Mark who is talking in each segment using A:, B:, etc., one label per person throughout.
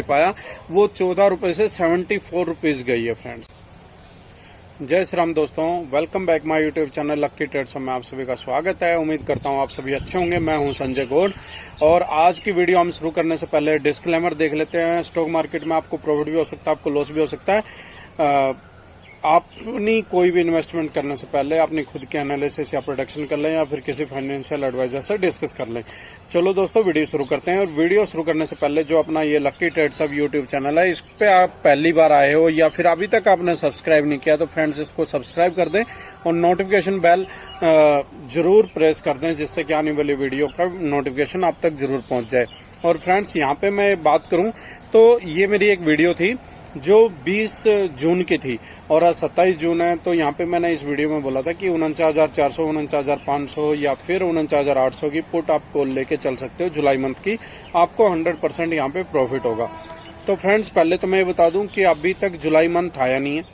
A: पाया, वो 14 रुपए से 74 रुपीज गई है फ्रेंड्स। जय श्री राम दोस्तों, welcome back my YouTube channel lucky trades में आप सभी का स्वागत है। उम्मीद करता हूं आप सभी अच्छे होंगे। मैं हूं संजय गौड़ और आज की वीडियो हम शुरू करने से पहले डिस्क्लेमर देख लेते हैं। स्टॉक मार्केट में आपको प्रॉफिट भी हो सकता है, आपको लॉस भी हो सकता है। अपनी कोई भी इन्वेस्टमेंट करने से पहले अपनी खुद के एनालिसिस या प्रोडक्शन कर लें या फिर किसी फाइनेंशियल एडवाइजर से डिस्कस कर लें। चलो दोस्तों वीडियो शुरू करते हैं। और वीडियो शुरू करने से पहले जो अपना ये लक्की ट्रेड्स अब यूट्यूब चैनल है, इस पे आप पहली बार आए हो या फिर अभी तक आपने सब्सक्राइब नहीं किया तो फ्रेंड्स इसको सब्सक्राइब कर दें और नोटिफिकेशन बेल जरूर प्रेस कर दें, जिससे कि आने वाली वीडियो का नोटिफिकेशन आप तक जरूर पहुंच जाए। और फ्रेंड्स यहाँ पे मैं बात करूं तो ये मेरी एक वीडियो थी जो 20 जून की थी और आज 27 जून है। तो यहाँ पे मैंने इस वीडियो में बोला था कि 49,400, 49,500 या फिर 49,800 की पुट आप कॉल लेके चल सकते हो जुलाई मंथ की, आपको 100% यहाँ पे प्रॉफिट होगा। तो फ्रेंड्स पहले तो मैं ये बता दूं कि अभी तक जुलाई मंथ आया नहीं है।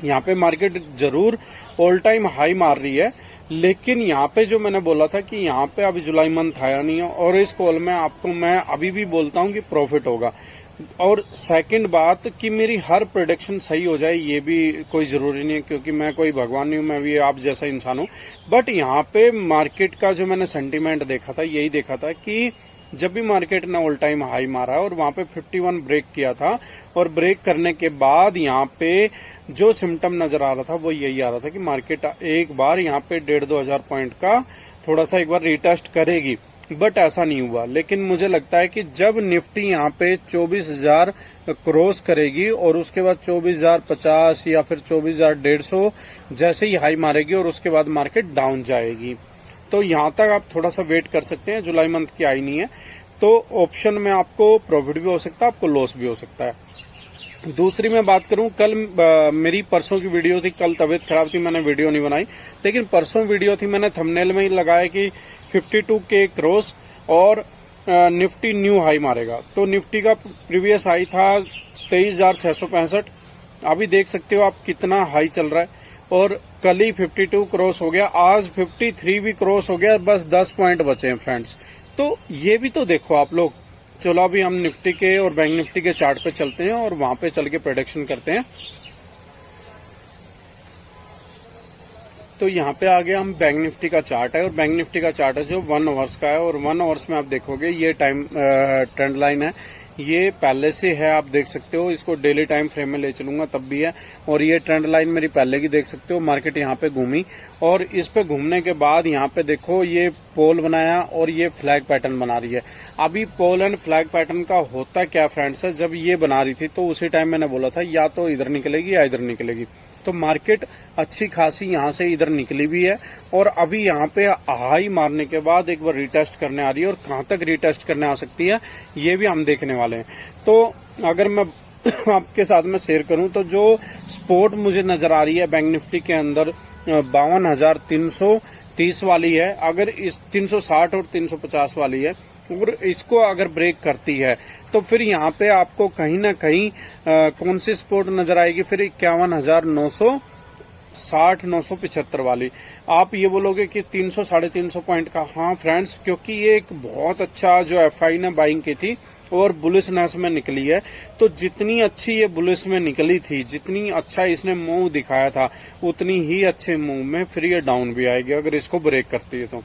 A: यहाँ पे मार्केट जरूर ऑल टाइम हाई मार रही है, लेकिन यहाँ पे जो मैंने बोला था कि यहाँ पे अभी जुलाई मंथ आया नहीं है और इस कॉल में आपको मैं अभी भी बोलता हूँ कि प्रॉफिट होगा। और सेकंड बात कि मेरी हर प्रोडक्शन सही हो जाए ये भी कोई जरूरी नहीं है, क्योंकि मैं कोई भगवान नहीं हूं, मैं भी आप जैसा इंसान हूं। बट यहाँ पे मार्केट का जो मैंने सेंटीमेंट देखा था, यही देखा था कि जब भी मार्केट ने ऑल टाइम हाई मारा और वहां पे 51 ब्रेक किया था और ब्रेक करने के बाद यहाँ पे जो सिम्टम नजर आ रहा था वो यही आ रहा था कि मार्केट एक बार यहाँ पे 1,500-2,000 पॉइंट का थोड़ा सा एक बार रिटेस्ट करेगी, बट ऐसा नहीं हुआ। लेकिन मुझे लगता है कि जब निफ्टी यहाँ पे 24,000 क्रॉस करेगी और उसके बाद 24,050 या फिर 24,150 जैसे ही हाई मारेगी और उसके बाद मार्केट डाउन जाएगी, तो यहाँ तक आप थोड़ा सा वेट कर सकते हैं। जुलाई मंथ की आई नहीं है तो ऑप्शन में आपको प्रॉफिट भी हो सकता है, आपको लॉस भी हो सकता है। दूसरी मैं बात करूं, कल मेरी परसों की वीडियो थी, कल तबीयत खराब थी, मैंने वीडियो नहीं बनाई, लेकिन परसों वीडियो थी, मैंने थंबनेल में ही लगाया कि 52 के क्रॉस और निफ्टी न्यू हाई मारेगा। तो निफ्टी का प्रीवियस हाई था 23,665, अभी देख सकते हो आप कितना हाई चल रहा है। और कल ही 52 क्रॉस हो गया, आज 53 भी क्रॉस हो गया, बस 10 पॉइंट बचे हैं फ्रेंड्स। तो ये भी तो देखो आप लोग। चलो अभी हम निफ्टी के और बैंक निफ्टी के चार्ट पे चलते हैं और वहां पे चल के प्रेडिक्शन करते हैं। तो यहाँ पे आगे हम बैंक निफ्टी का चार्ट है और बैंक निफ्टी का चार्ट है जो 1 आवर्स का है और 1 आवर्स में आप देखोगे ये टाइम ट्रेंड लाइन है, ये पहले से है, आप देख सकते हो। इसको डेली टाइम फ्रेम में ले चलूंगा तब भी है। और ये ट्रेंड लाइन मेरी पहले की देख सकते हो। मार्केट यहाँ पे घूमी और इस पे घूमने के बाद यहाँ पे देखो ये पोल बनाया और ये फ्लैग पैटर्न बना रही है। अभी पोल एंड फ्लैग पैटर्न का होता क्या फ्रेंड्स है, जब ये बना रही थी तो उसी टाइम मैंने बोला था या तो इधर निकलेगी या इधर निकलेगी। तो मार्केट अच्छी खासी यहाँ से इधर निकली भी है और अभी यहाँ पे हाई मारने के बाद एक बार रिटेस्ट करने आ रही है और कहाँ तक रिटेस्ट करने आ सकती है ये भी हम देखने वाले हैं। तो अगर मैं आपके साथ में शेयर करूं तो जो सपोर्ट मुझे नजर आ रही है बैंक निफ्टी के अंदर 52,330 वाली है, अगर इस 360 और 350 वाली है और इसको अगर ब्रेक करती है तो फिर यहाँ पे आपको कहीं ना कहीं कौन सी सपोर्ट नजर आएगी, फिर 51,960, 975 वाली। आप ये बोलोगे कि 300 साढ़े 300 पॉइंट का, हाँ फ्रेंड्स, क्योंकि ये एक बहुत अच्छा जो एफआई ने बाइंग की थी और बुलिशनेस में निकली है। तो जितनी अच्छी ये बुलिश में निकली थी, जितनी अच्छा इसने मूव दिखाया था, उतनी ही अच्छे मूव में फिर ये डाउन भी आएगी अगर इसको ब्रेक करती है तो।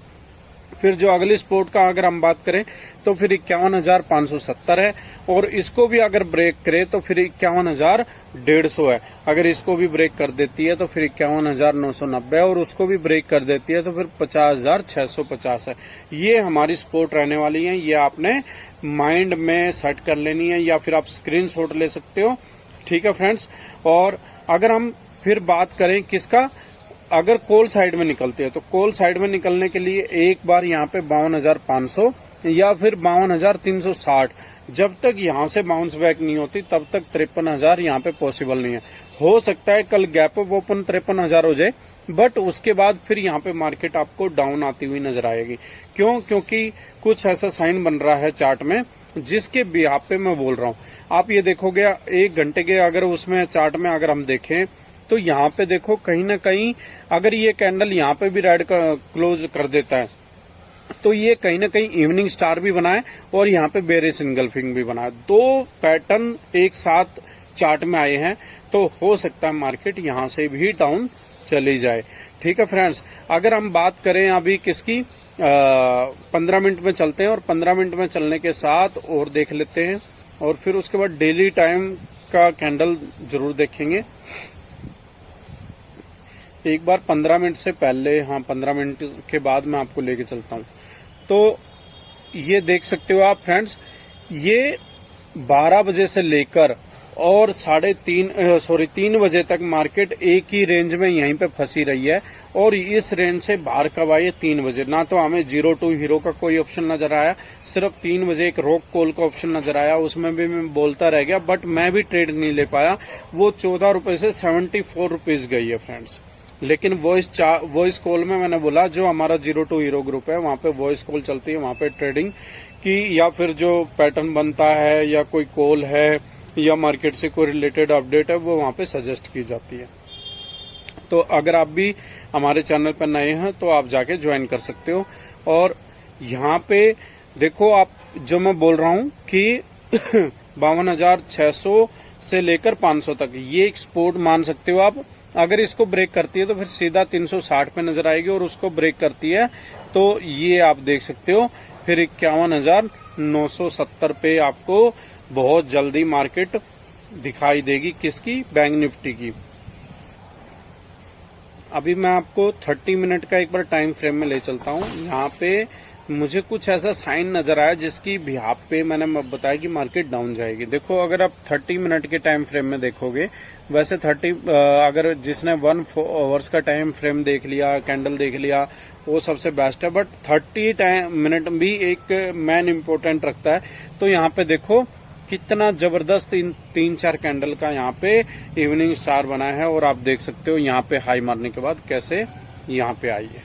A: फिर जो अगली सपोर्ट का अगर हम बात करें तो फिर 51,570 है और इसको भी अगर ब्रेक करे तो फिर 51,150 है। अगर इसको भी ब्रेक कर देती है तो फिर 51,990 और उसको भी ब्रेक कर देती है तो फिर 50,650 है। ये हमारी सपोर्ट रहने वाली है, ये आपने माइंड में सेट कर लेनी है या फिर आप स्क्रीनशॉट ले सकते हो, ठीक है फ्रेंड्स। और अगर हम फिर बात करें किसका, अगर कॉल साइड में निकलते हैं तो कॉल साइड में निकलने के लिए एक बार यहाँ पे 52,500 या फिर 52,360, जब तक यहाँ से बाउंस बैक नहीं होती तब तक 53,000 यहाँ पे पॉसिबल नहीं है। हो सकता है कल गैप अप ओपन 53,000 हो जाए, बट उसके बाद फिर यहाँ पे मार्केट आपको डाउन आती हुई नजर आएगी। क्यों? क्योंकि कुछ ऐसा साइन बन रहा है चार्ट में जिसके बिहाफ पे मैं बोल रहा हूँ। आप ये देखोगे 1 घंटे के अगर उसमें चार्ट में अगर हम देखें तो यहाँ पे देखो कहीं ना कहीं अगर ये कैंडल यहाँ पे भी रेड क्लोज कर देता है तो ये कहीं ना कहीं इवनिंग स्टार भी बना है और यहाँ पे बेरिश इनगल्फिंग भी बना है। दो पैटर्न एक साथ चार्ट में आए हैं, तो हो सकता है मार्केट यहाँ से भी डाउन चली जाए। ठीक है फ्रेंड्स, अगर हम बात करें अभी किसकी 15 मिनट में चलते हैं और 15 मिनट में चलने के साथ और देख लेते हैं और फिर उसके बाद डेली टाइम का कैंडल जरूर देखेंगे। एक बार 15 मिनट से पहले, हाँ 15 मिनट के बाद मैं आपको लेके चलता हूं। तो ये देख सकते हो आप फ्रेंड्स, ये 12 बजे से लेकर और 3 बजे तक मार्केट एक ही रेंज में यहीं पे फंसी रही है और इस रेंज से बाहर कब आई है 3 बजे। ना तो हमें 02 हीरो का कोई ऑप्शन नजर आया, सिर्फ 3 बजे एक रॉक कॉल का ऑप्शन नजर आया, उसमें भी मैं बोलता रह गया, बट मैं भी ट्रेड नहीं ले पाया। वो 14 रुपए से 74 रुपीज गई है फ्रेंड्स। लेकिन वॉइस कॉल में मैंने बोला जो हमारा 02 हीरो ग्रुप है वहां पे वॉइस कॉल चलती है, वहां पे ट्रेडिंग की या फिर जो पैटर्न बनता है या कोई कॉल है या मार्केट से कोई रिलेटेड अपडेट है वो वहां पे सजेस्ट की जाती है। तो अगर आप भी हमारे चैनल पर नए हैं तो आप जाके ज्वाइन कर सकते हो। और यहाँ पे देखो आप, जो मैं बोल रहा हूँ कि 52,600 से लेकर 500 तक ये एक सपोर्ट मान सकते हो आप। अगर इसको ब्रेक करती है तो फिर सीधा 360 पे नजर आएगी और उसको ब्रेक करती है तो ये आप देख सकते हो फिर 51,970 पे आपको बहुत जल्दी मार्केट दिखाई देगी। किसकी? बैंक निफ्टी की। अभी मैं आपको 30 मिनट का एक बार टाइम फ्रेम में ले चलता हूँ। यहाँ पे मुझे कुछ ऐसा साइन नजर आया जिसकी बिहाफ पे मैंने बताया कि मार्केट डाउन जाएगी। देखो अगर आप 30 मिनट के टाइम फ्रेम में देखोगे, वैसे अगर जिसने 1 आवर्स का टाइम फ्रेम देख लिया, कैंडल देख लिया, वो सबसे बेस्ट है, बट 30 मिनट भी एक मैन इम्पोर्टेंट रखता है। तो यहाँ पे देखो कितना जबरदस्त इन 3-4 कैंडल का यहाँ पे इवनिंग स्टार बना है और आप देख सकते हो यहाँ पे हाई मारने के बाद कैसे यहाँ पे आई है।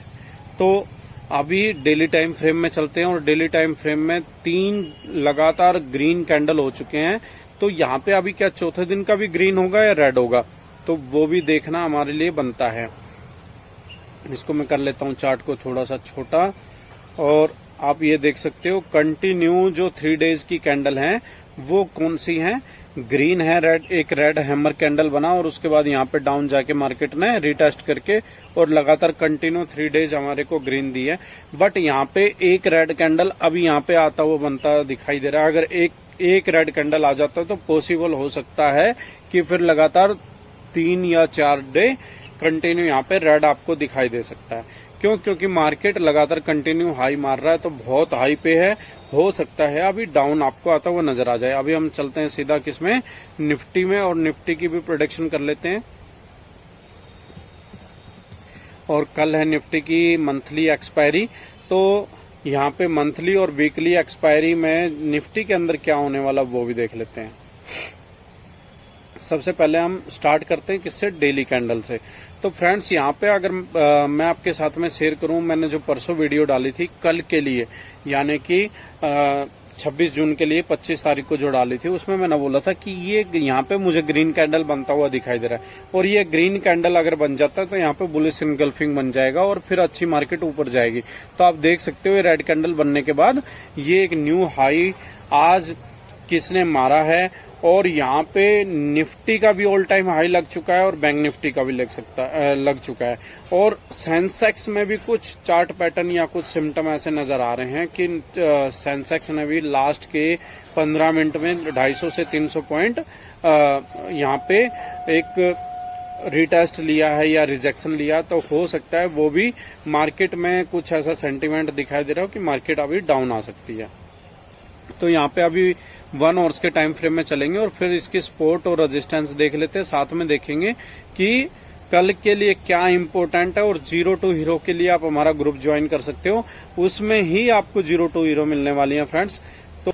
A: तो अभी डेली टाइम फ्रेम में चलते हैं और डेली टाइम फ्रेम में 3 लगातार ग्रीन कैंडल हो चुके हैं। तो यहाँ पे अभी क्या चौथे दिन का भी ग्रीन होगा या रेड होगा, तो वो भी देखना हमारे लिए बनता है। इसको मैं कर लेता हूँ चार्ट को थोड़ा सा छोटा और आप ये देख सकते हो कंटिन्यू जो 3 डेज की कैंडल है वो कौन सी है, ग्रीन है, रेड, एक रेड हैमर कैंडल बना और उसके बाद यहाँ पे डाउन जाके मार्केट ने रिटेस्ट करके और लगातार कंटिन्यू 3 डेज हमारे को ग्रीन दी है। बट यहाँ पे एक रेड कैंडल अभी यहाँ पे आता हुआ बनता दिखाई दे रहा है। अगर एक रेड कैंडल आ जाता है तो पॉसिबल हो सकता है कि फिर लगातार 3 या 4 डे कंटिन्यू यहाँ पे रेड आपको दिखाई दे सकता है। क्यों? क्योंकि मार्केट लगातार कंटिन्यू हाई मार रहा है, तो बहुत हाई पे है, हो सकता है अभी डाउन आपको आता हुआ नजर आ जाए। अभी हम चलते हैं सीधा किसमें, निफ्टी में, और निफ्टी की भी प्रोडिक्शन कर लेते हैं। और कल है निफ्टी की मंथली एक्सपायरी, तो यहाँ पे मंथली और वीकली एक्सपायरी में निफ्टी के अंदर क्या होने वाला वो भी देख लेते हैं। सबसे पहले हम स्टार्ट करते हैं किससे, डेली कैंडल से। तो फ्रेंड्स यहाँ पे अगर मैं आपके साथ में शेयर करूं, मैंने जो परसों वीडियो डाली थी कल के लिए, यानी कि 26 जून के लिए 25 तारीख को जो डाली थी, उसमें मैंने बोला था कि ये यहाँ पे मुझे ग्रीन कैंडल बनता हुआ दिखाई दे रहा है और ये ग्रीन कैंडल अगर बन जाता है तो यहाँ पे बुलिश इनगल्फिंग बन जाएगा और फिर अच्छी मार्केट ऊपर जाएगी। तो आप देख सकते हो रेड कैंडल बनने के बाद ये एक न्यू हाई आज किसने मारा है और यहाँ पे निफ्टी का भी ऑल टाइम हाई लग चुका है और बैंक निफ्टी का भी लग चुका है। और सेंसेक्स में भी कुछ चार्ट पैटर्न या कुछ सिम्टम ऐसे नजर आ रहे हैं कि सेंसेक्स ने भी लास्ट के 15 मिनट में 250 से 300 पॉइंट यहाँ पे एक रिटेस्ट लिया है या रिजेक्शन लिया, तो हो सकता है वो भी मार्केट में कुछ ऐसा सेंटीमेंट दिखाई दे रहा हो कि मार्केट अभी डाउन आ सकती है। तो यहाँ पे अभी 1 आवर्स के टाइम फ्रेम में चलेंगे और फिर इसकी सपोर्ट और रेजिस्टेंस देख लेते हैं, साथ में देखेंगे कि कल के लिए क्या इंपॉर्टेंट है। और 02 हीरो के लिए आप हमारा ग्रुप ज्वाइन कर सकते हो, उसमें ही आपको 02 हीरो मिलने वाली है फ्रेंड्स। तो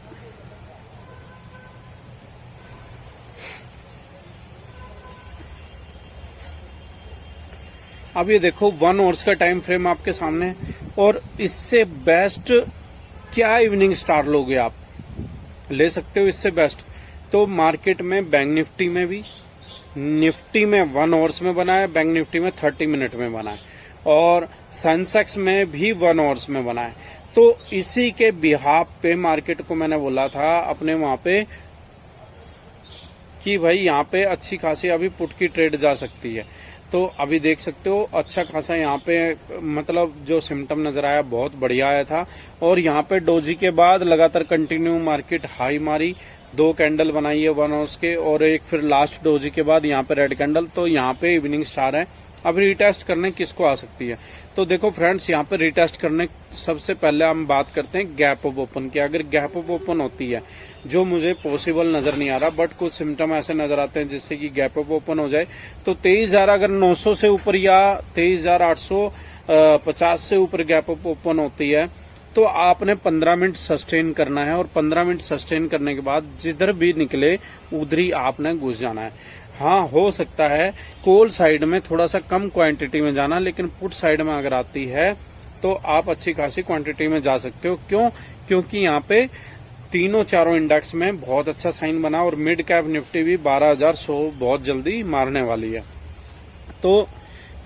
A: अब ये देखो 1 आवर्स का टाइम फ्रेम आपके सामने है और इससे बेस्ट क्या इवनिंग स्टार लोगे आप, ले सकते हो इससे बेस्ट। तो मार्केट में बैंक निफ्टी में भी, निफ्टी में 1 आवर्स में बना है, बैंक निफ्टी में 30 मिनट में बना है और सेंसेक्स में भी 1 आवर्स में बना है। तो इसी के बिहाफ पे मार्केट को मैंने बोला था अपने वहां पे कि भाई यहाँ पे अच्छी खासी अभी पुट की ट्रेड जा सकती है। तो अभी देख सकते हो अच्छा खासा यहाँ पे मतलब जो सिम्टम नजर आया बहुत बढ़िया आया था। और यहाँ पे डोजी के बाद लगातार कंटिन्यू मार्केट हाई मारी, 2 कैंडल बनाई है 1 आवर्स के, और एक फिर लास्ट डोजी के बाद यहाँ पे रेड कैंडल। तो यहाँ पे इवनिंग स्टार है। अब रिटेस्ट करने किसको आ सकती है? तो देखो फ्रेंड्स, यहाँ पे रिटेस्ट करने सबसे पहले हम बात करते हैं गैप अप ओपन की। अगर गैप अप ओपन होती है, जो मुझे पॉसिबल नजर नहीं आ रहा, बट कुछ सिम्टम ऐसे नजर आते हैं जिससे कि गैप अप ओपन हो जाए, तो 23,000 अगर 900 से ऊपर या 23,850 से ऊपर गैप अप ओपन होती है तो आपने 15 मिनट सस्टेन करना है। और 15 मिनट सस्टेन करने के बाद जिधर भी निकले उधर ही आपने घुस जाना है। हाँ, हो सकता है कॉल साइड में थोड़ा सा कम क्वांटिटी में जाना, लेकिन पुट साइड में अगर आती है तो आप अच्छी खासी क्वांटिटी में जा सकते हो। क्यों? क्योंकि यहाँ पे तीनों चारों इंडेक्स में बहुत अच्छा साइन बना और मिड कैप निफ्टी भी 12,100 बहुत जल्दी मारने वाली है। तो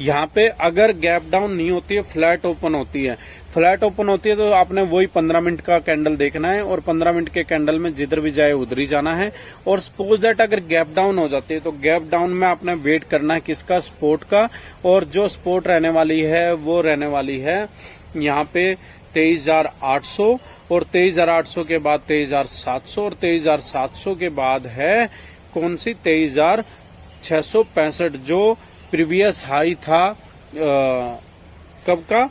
A: यहाँ पे अगर गैप डाउन नहीं होती है, फ्लैट ओपन होती है, फ्लैट ओपन होती है, तो आपने वही 15 मिनट का कैंडल देखना है और 15 मिनट के कैंडल में जिधर भी जाए उधर ही जाना है। और सपोज दैट अगर गैप डाउन हो जाती है तो गैप डाउन में आपने वेट करना है किसका? सपोर्ट का। और जो सपोर्ट रहने वाली है वो रहने वाली है यहाँ पे 23,800 और 23,800 के बाद 23,700 और 23,700 के बाद है कौन सी? 23,665 जो प्रीवियस हाई था कब का?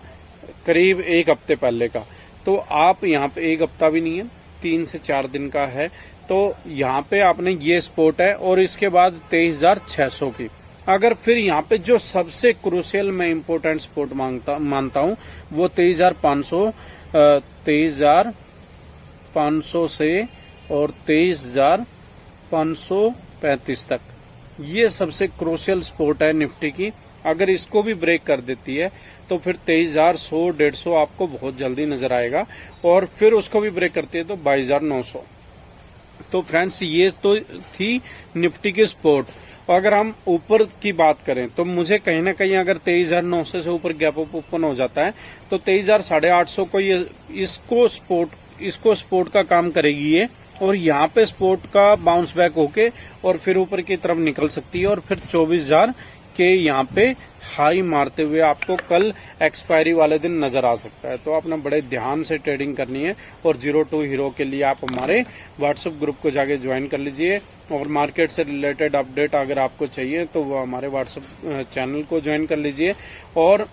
A: करीब 1 हफ्ते पहले का। तो आप यहाँ पे 1 हफ्ता भी नहीं है, 3 से 4 दिन का है। तो यहाँ पे आपने ये सपोर्ट है और इसके बाद 23,600 की। अगर फिर यहाँ पे जो सबसे क्रूशियल मैं इम्पोर्टेंट सपोर्ट मानता हूँ वो 23,500 से और 23,535 तक, ये सबसे क्रूशियल सपोर्ट है निफ्टी की। अगर इसको भी ब्रेक कर देती है तो फिर 23,100 150 आपको बहुत जल्दी नजर आएगा। और फिर उसको भी ब्रेक करती है तो 22,900। तो फ्रेंड्स, ये तो थी निफ्टी की सपोर्ट। और अगर हम ऊपर की बात करें तो मुझे कहीं ना कहीं अगर 23,900 से ऊपर गैप अप ओपन हो जाता है तो 23,850 को ये इसको सपोर्ट का काम करेगी ये। और यहाँ पे सपोर्ट का बाउंस बैक होके और फिर ऊपर की तरफ निकल सकती है और फिर 24,000 के यहाँ पे हाई मारते हुए आपको कल एक्सपायरी वाले दिन नजर आ सकता है। तो आपने बड़े ध्यान से ट्रेडिंग करनी है। और 02 हीरो के लिए आप हमारे व्हाट्सएप ग्रुप को जाके ज्वाइन कर लीजिए। और मार्केट से रिलेटेड अपडेट अगर आपको चाहिए तो वो हमारे व्हाट्सएप चैनल को ज्वाइन कर लीजिए। और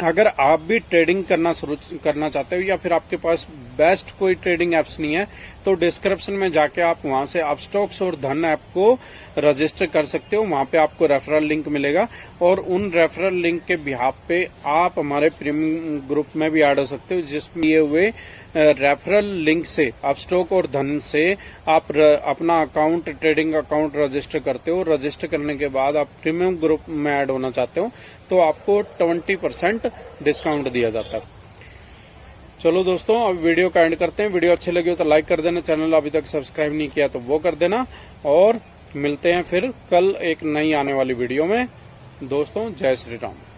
A: अगर आप भी ट्रेडिंग करना चाहते हो या फिर आपके पास बेस्ट कोई ट्रेडिंग एप्स नहीं है तो डिस्क्रिप्शन में जाके आप वहां से अपस्टॉक्स और धन ऐप को रजिस्टर कर सकते हो। वहां पे आपको रेफरल लिंक मिलेगा और उन रेफरल लिंक के बिहाफ पे आप हमारे प्रीमियम ग्रुप में भी ऐड हो सकते हो, जिसमें ये हुए रेफरल लिंक से अपस्टॉक और धन से आप अपना अकाउंट, ट्रेडिंग अकाउंट रजिस्टर करते हो। रजिस्टर करने के बाद आप प्रीमियम ग्रुप में ऐड होना चाहते हो तो आपको 20% डिस्काउंट दिया जाता है। चलो दोस्तों, अब वीडियो का एंड करते हैं। वीडियो अच्छी लगी हो तो लाइक कर देना, चैनल अभी तक सब्सक्राइब नहीं किया तो वो कर देना। और मिलते हैं फिर कल एक नई आने वाली वीडियो में। दोस्तों, जय श्री राम।